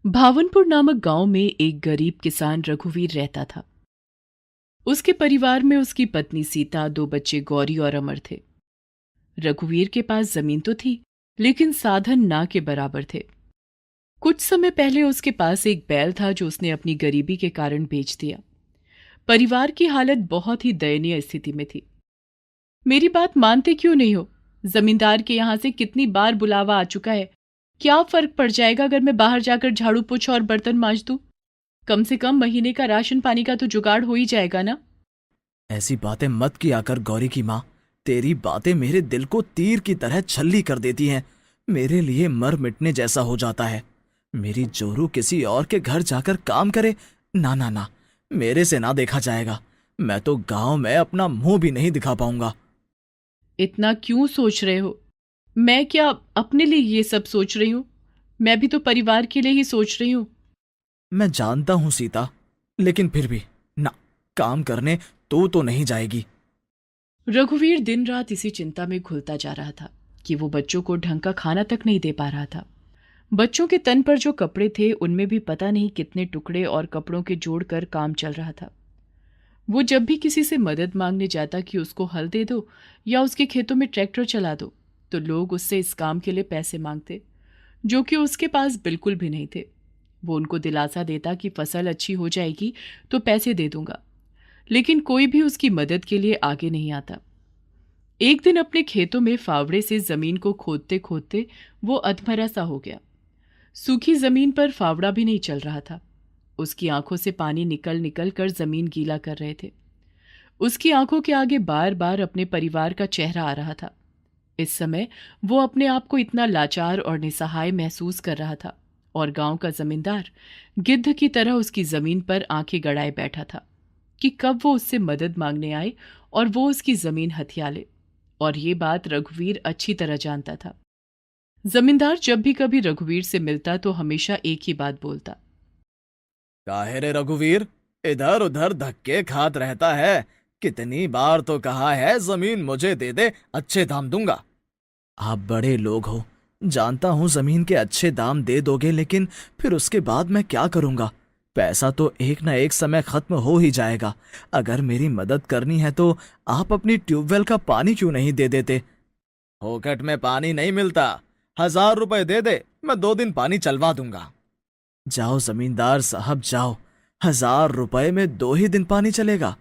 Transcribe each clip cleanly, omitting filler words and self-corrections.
भावनपुर नामक गांव में एक गरीब किसान रघुवीर रहता था। उसके परिवार में उसकी पत्नी सीता, दो बच्चे गौरी और अमर थे। रघुवीर के पास जमीन तो थी, लेकिन साधन ना के बराबर थे। कुछ समय पहले उसके पास एक बैल था जो उसने अपनी गरीबी के कारण बेच दिया। परिवार की हालत बहुत ही दयनीय स्थिति में थी। मेरी बात मानते क्यों नहीं हो? जमींदार के यहां से कितनी बार बुलावा आ चुका है। क्या फर्क पड़ जाएगा अगर मैं बाहर जाकर झाड़ू पोछा और बर्तन मांज दूं? कम से कम महीने का राशन पानी का तो जुगाड़ हो ही जाएगा ना। ऐसी बातें मत किया कर गौरी की माँ। तेरी बातें मेरे दिल को तीर की तरह छल्ली कर देती हैं। मेरे लिए मर मिटने जैसा हो जाता है। मेरी जोरू किसी और के घर जाकर काम करे? ना ना ना, मेरे से ना देखा जाएगा। मैं तो गांव में अपना मुंह भी नहीं दिखा पाऊंगा। इतना क्यों सोच रहे हो? मैं क्या अपने लिए ये सब सोच रही हूँ? मैं भी तो परिवार के लिए ही सोच रही हूँ। मैं जानता हूं सीता, लेकिन फिर भी ना, काम करने तो नहीं जाएगी। रघुवीर दिन रात इसी चिंता में घुलता जा रहा था कि वो बच्चों को ढंग का खाना तक नहीं दे पा रहा था। बच्चों के तन पर जो कपड़े थे उनमें भी पता नहीं कितने टुकड़े और कपड़ों के जोड़कर काम चल रहा था। वो जब भी किसी से मदद मांगने जाता कि उसको हल दे दो या उसके खेतों में ट्रैक्टर चला दो, तो लोग उससे इस काम के लिए पैसे मांगते, जो कि उसके पास बिल्कुल भी नहीं थे। वो उनको दिलासा देता कि फसल अच्छी हो जाएगी तो पैसे दे दूंगा, लेकिन कोई भी उसकी मदद के लिए आगे नहीं आता। एक दिन अपने खेतों में फावड़े से जमीन को खोदते खोदते वो अधमरा सा हो गया। सूखी जमीन पर फावड़ा भी नहीं चल रहा था। उसकी आंखों से पानी निकल निकल कर जमीन गीला कर रहे थे। उसकी आंखों के आगे बार बार अपने परिवार का चेहरा आ रहा था। इस समय वो अपने आप को इतना लाचार और निसहाय महसूस कर रहा था, और गांव का जमींदार गिद्ध की तरह उसकी जमीन पर आंखें गड़ाए बैठा था कि कब वो उससे मदद मांगने आए और वो उसकी जमीन हथिया ले। और ये बात रघुवीर अच्छी तरह जानता था। जमींदार जब भी कभी रघुवीर से मिलता तो हमेशा एक ही बात बोलता। काहे रे रघुवीर, इधर उधर धक्के खात रहता है। कितनी बार तो कहा है जमीन मुझे दे दे, अच्छे दाम दूंगा। आप बड़े लोग हो, जानता हूं जमीन के अच्छे दाम दे दोगे, लेकिन फिर उसके बाद मैं क्या करूंगा? पैसा तो एक ना एक समय खत्म हो ही जाएगा। अगर मेरी मदद करनी है तो आप अपनी ट्यूबवेल का पानी क्यों नहीं दे देते? फोकट में पानी नहीं मिलता। 1000 रुपए दे दे, मैं 2 दिन पानी चलवा दूंगा। जाओ जमींदार साहब जाओ, 1000 रुपए में 2 ही दिन पानी चलेगा?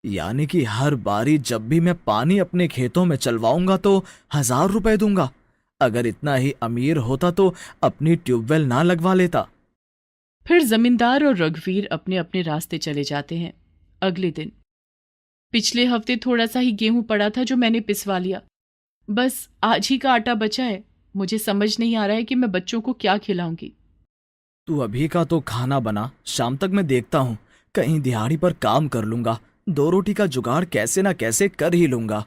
यानी कि हर बारी जब भी मैं पानी अपने खेतों में चलवाऊंगा तो 1000 रुपए दूंगा। अगर इतना ही अमीर होता तो अपनी ट्यूबवेल ना लगवा लेता। फिर जमींदार और रघुवीर अपने अपने रास्ते चले जाते हैं। अगले दिन, पिछले हफ्ते थोड़ा सा ही गेहूं पड़ा था जो मैंने पिसवा लिया। बस आज ही का आटा बचा है। मुझे समझ नहीं आ रहा है कि मैं बच्चों को क्या खिलाऊंगी। तू अभी का तो खाना बना, शाम तक मैं देखता हूँ, कहीं दिहाड़ी पर काम कर लूंगा। 2 रोटी का जुगाड़ कैसे ना कैसे कर ही लूंगा।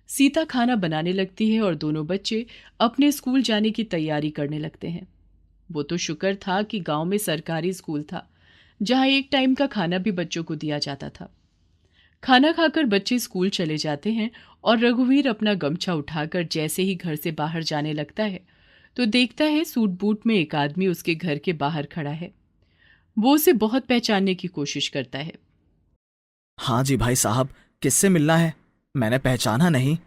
सीता खाना बनाने लगती है और दोनों बच्चे अपने स्कूल जाने की तैयारी करने लगते हैं। वो तो शुक्र था कि गांव में सरकारी स्कूल था, जहां एक टाइम का खाना भी बच्चों को दिया जाता था। खाना खाकर बच्चे स्कूल चले जाते हैं और रघुवीर अपना गमछा उठाकर जैसे ही घर से बाहर जाने लगता है तो देखता है सूट बूट में एक आदमी उसके घर के बाहर खड़ा है। वो उसे बहुत पहचानने की कोशिश करता है। हाँ जी भाई साहब, किससे मिलना है? मैंने पहचाना नहीं।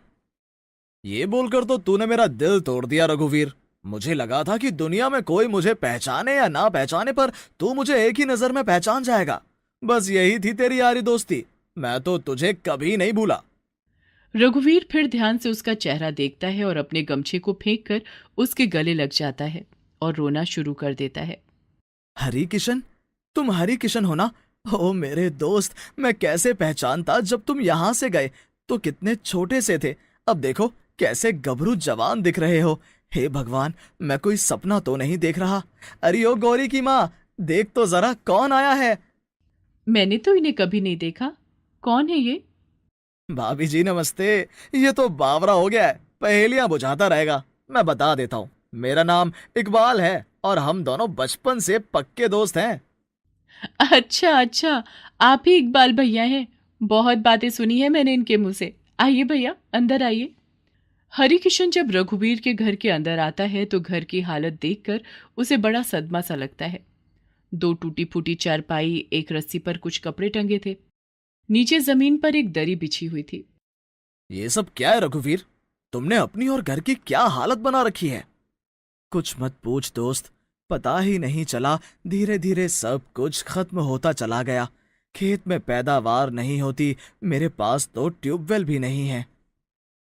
ये बोलकर तो तूने मेरा दिल तोड़ दिया रघुवीर। मुझे लगा था कि दुनिया में कोई मुझे पहचाने या ना पहचाने, पर तू मुझे एक ही नजर में पहचान जाएगा। बस यही थी तेरी यारी दोस्ती। मैं तो तुझे कभी नहीं भूला। रघुवीर फिर ध्यान से उसका चेहरा देखता है और अपने गमछे को फेंक कर उसके गले लग जाता है और रोना शुरू कर देता है। हरी किशन, तुम हरी किशन हो ना? ओ मेरे दोस्त, मैं कैसे पहचानता जब तुम यहां से गए तो कितने छोटे से थे। अब देखो कैसे गभरू जवान दिख रहे हो। हे भगवान, मैं कोई सपना तो नहीं देख रहा। अरे ओ गौरी की माँ, देख तो जरा कौन आया है। मैंने तो इन्हें कभी नहीं देखा। कौन है ये? भाभी जी नमस्ते। ये तो बावरा हो गया है, पहेलियां बुझाता रहेगा। मैं बता देता हूँ, मेरा नाम इकबाल है और हम दोनों बचपन से पक्के दोस्त हैं। अच्छा अच्छा, आप ही इकबाल भैया हैं। बहुत बातें सुनी है मैंने इनके मुंह से। आइए भैया, अंदर आइए। हरिकिशन जब रघुवीर के घर के अंदर आता है तो घर की हालत देखकर उसे बड़ा सदमा सा लगता है। दो टूटी फूटी चारपाई, एक रस्सी पर कुछ कपड़े टंगे थे, नीचे जमीन पर एक दरी बिछी हुई थी। ये सब क्या है रघुवीर? तुमने अपनी और घर की क्या हालत बना रखी है? कुछ मत पूछ दोस्त, पता ही नहीं चला, धीरे धीरे सब कुछ खत्म होता चला गया। खेत में पैदावार नहीं होती, मेरे पास तो ट्यूबवेल भी नहीं है।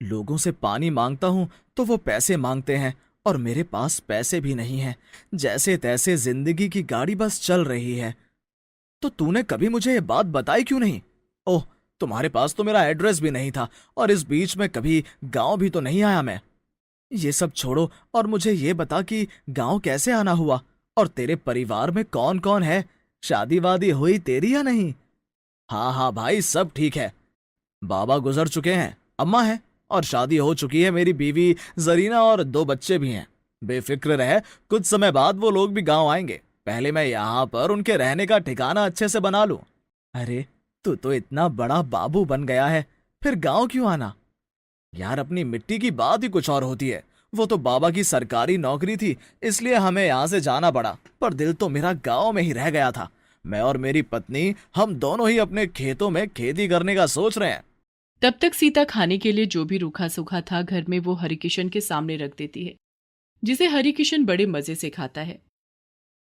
लोगों से पानी मांगता हूं तो वो पैसे मांगते हैं और मेरे पास पैसे भी नहीं हैं। जैसे तैसे जिंदगी की गाड़ी बस चल रही है। तो तूने कभी मुझे ये बात बताई क्यों नहीं? ओह, तुम्हारे पास तो मेरा एड्रेस भी नहीं था और इस बीच में कभी गांव भी तो नहीं आया मैं। ये सब छोड़ो और मुझे ये बता कि गांव कैसे आना हुआ और तेरे परिवार में कौन कौन है? शादी वादी हुई तेरी या नहीं? हाँ हाँ भाई, सब ठीक है। बाबा गुजर चुके हैं, अम्मा है और शादी हो चुकी है मेरी बीवी जरीना और दो बच्चे भी हैं। बेफिक्र रहे, कुछ समय बाद वो लोग भी गांव आएंगे। पहले मैं यहाँ पर उनके रहने का ठिकाना अच्छे से बना लूं। अरे, तू तो इतना बड़ा बाबू बन गया है, फिर गांव क्यों आना? यार, अपनी मिट्टी की बात ही कुछ और होती है। वो तो बाबा की सरकारी नौकरी थी, इसलिए हमें यहाँ से जाना पड़ा, पर दिल तो मेरा गांव में ही रह गया था। मैं और मेरी पत्नी, हम दोनों ही अपने खेतों में खेती करने का सोच रहे हैं। तब तक सीता खाने के लिए जो भी रूखा सूखा था घर में वो हरिकिशन के सामने रख देती है, जिसे हरिकिशन बड़े मजे से खाता है।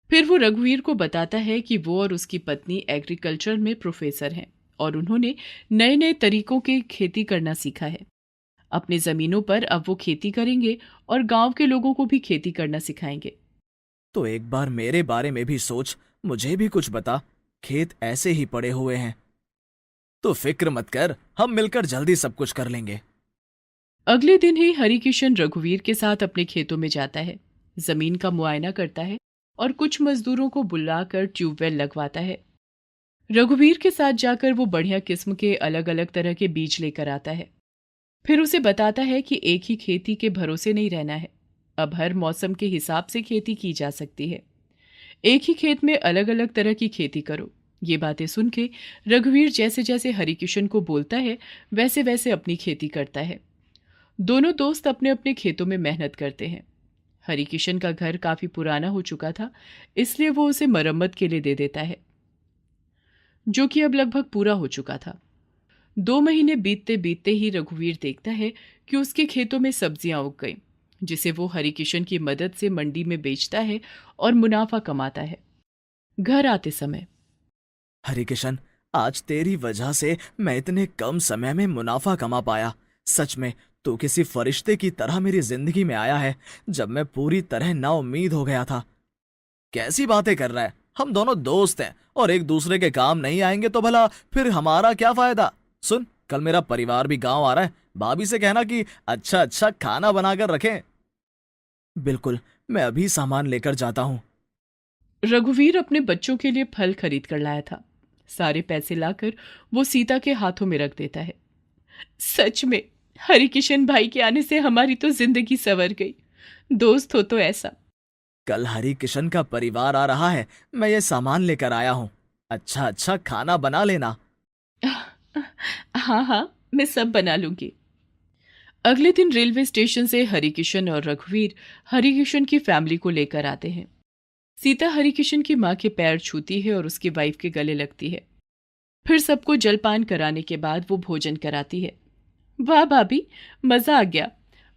फिर वो रघुवीर को बताता है कि वो और उसकी पत्नी एग्रीकल्चर में प्रोफेसर हैं और उन्होंने नए नए तरीकों की खेती करना सीखा है। अपनी जमीनों पर अब वो खेती करेंगे और गांव के लोगों को भी खेती करना सिखाएंगे। तो एक बार मेरे बारे में भी सोच, मुझे भी कुछ बता। खेत ऐसे ही पड़े हुए हैं। तो फिक्र मत कर, हम मिलकर जल्दी सब कुछ कर लेंगे। अगले दिन ही हरिकिशन रघुवीर के साथ अपने खेतों में जाता है, जमीन का मुआयना करता है और कुछ मजदूरों को बुलाकर ट्यूबवेल लगवाता है। रघुवीर के साथ जाकर वो बढ़िया किस्म के अलग अलग तरह के बीज लेकर आता है। फिर उसे बताता है कि एक ही खेती के भरोसे नहीं रहना है, अब हर मौसम के हिसाब से खेती की जा सकती है। एक ही खेत में अलग अलग तरह की खेती करो। ये बातें सुन के रघुवीर जैसे जैसे हरिकिशन को बोलता है वैसे वैसे अपनी खेती करता है। दोनों दोस्त अपने अपने खेतों में मेहनत करते हैं। हरिकिशन का घर काफी पुराना हो चुका था, इसलिए वो उसे मरम्मत के लिए दे देता है, जो कि अब लगभग पूरा हो चुका था। 2 महीने बीतते बीतते ही रघुवीर देखता है कि उसके खेतों में सब्जियां उग गईं, जिसे वो हरिकिशन की मदद से मंडी में बेचता है और मुनाफा कमाता है। घर आते समय, हरिकिशन, आज तेरी वजह से मैं इतने कम समय में मुनाफा कमा पाया। सच में तू किसी फरिश्ते की तरह मेरी जिंदगी में आया है, जब मैं पूरी तरह नाउम्मीद हो गया था। कैसी बातें कर रहा है? हम दोनों दोस्त हैं और एक दूसरे के काम नहीं आएंगे तो भला फिर हमारा क्या फायदा? सुन, कल मेरा परिवार भी गांव आ रहा है। भाभी से कहना कि अच्छा अच्छा खाना बनाकर रखें। बिल्कुल, मैं अभी सामान लेकर जाता हूँ। रघुवीर अपने बच्चों के लिए फल खरीद कर लाया था। सारे पैसे लाकर वो सीता के हाथों में रख देता है। सच में हरिकिशन भाई के आने से हमारी तो जिंदगी संवर गई। दोस्त हो तो ऐसा। कल हरिकिशन का परिवार आ रहा है, मैं ये सामान लेकर आया हूँ। अच्छा अच्छा खाना बना लेना। हाँ हाँ, मैं सब बना लूंगी। अगले दिन रेलवे स्टेशन से हरिकिशन और रघुवीर हरिकिशन की फैमिली को लेकर आते हैं। सीता हरिकिशन की माँ के पैर छूती है और उसकी वाइफ के गले लगती है। फिर सबको जलपान कराने के बाद वो भोजन कराती है। वाह भाभी, मजा आ गया।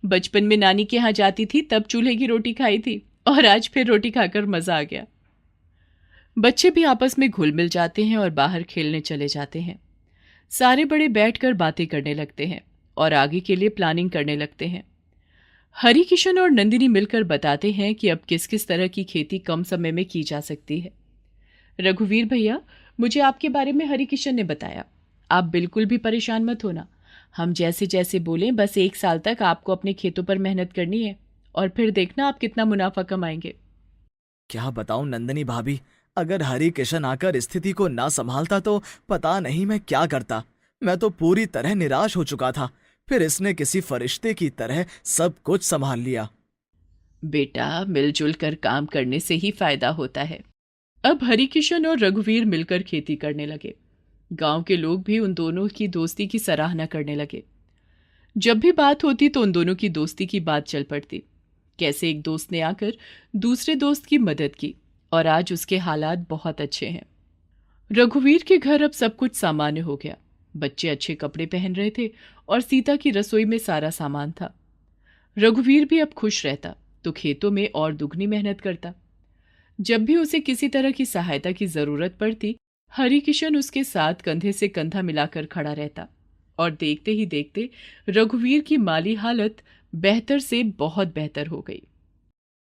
बचपन में नानी के यहाँ जाती थी तब चूल्हे की रोटी खाई थी और आज फिर रोटी खाकर मजा आ गया। बच्चे भी आपस में घुल मिल जाते हैं और बाहर खेलने चले जाते हैं। सारे बड़े बैठकर बातें करने लगते हैं और आगे के लिए प्लानिंग करने लगते हैं। हरिकिशन और नंदिनी मिलकर बताते हैं कि अब किस किस तरह की खेती कम समय में की जा सकती है। रघुवीर भैया, मुझे आपके बारे में हरिकिशन ने बताया। आप बिल्कुल भी परेशान मत होना। हम जैसे जैसे बोलें, बस 1 साल तक आपको अपने खेतों पर मेहनत करनी है और फिर देखना आप कितना मुनाफा कमाएंगे। क्या बताऊं नंदिनी भाभी, अगर हरिकिशन आकर स्थिति को ना संभालता तो पता नहीं मैं क्या करता। मैं तो पूरी तरह निराश हो चुका था, फिर इसने किसी फरिश्ते की तरह सब कुछ संभाल लिया। बेटा, मिलजुल कर काम करने से ही फायदा होता है। अब हरिकिशन और रघुवीर मिलकर खेती करने लगे। गांव के लोग भी उन दोनों की दोस्ती की सराहना करने लगे। जब भी बात होती तो उन दोनों की दोस्ती की बात चल पड़ती। कैसे एक दोस्त ने आकर दूसरे दोस्त की मदद की और आज उसके हालात बहुत अच्छे हैं। रघुवीर के घर अब सब कुछ सामान्य हो गया। बच्चे अच्छे कपड़े पहन रहे थे और सीता की रसोई में सारा सामान था। रघुवीर भी अब खुश रहता तो खेतों में और दुगनी मेहनत करता। जब भी उसे किसी तरह की सहायता की जरूरत पड़ती, हरिकिशन उसके साथ कंधे से कंधा मिलाकर खड़ा रहता और देखते ही देखते रघुवीर की माली हालत बेहतर से बहुत बेहतर हो गई।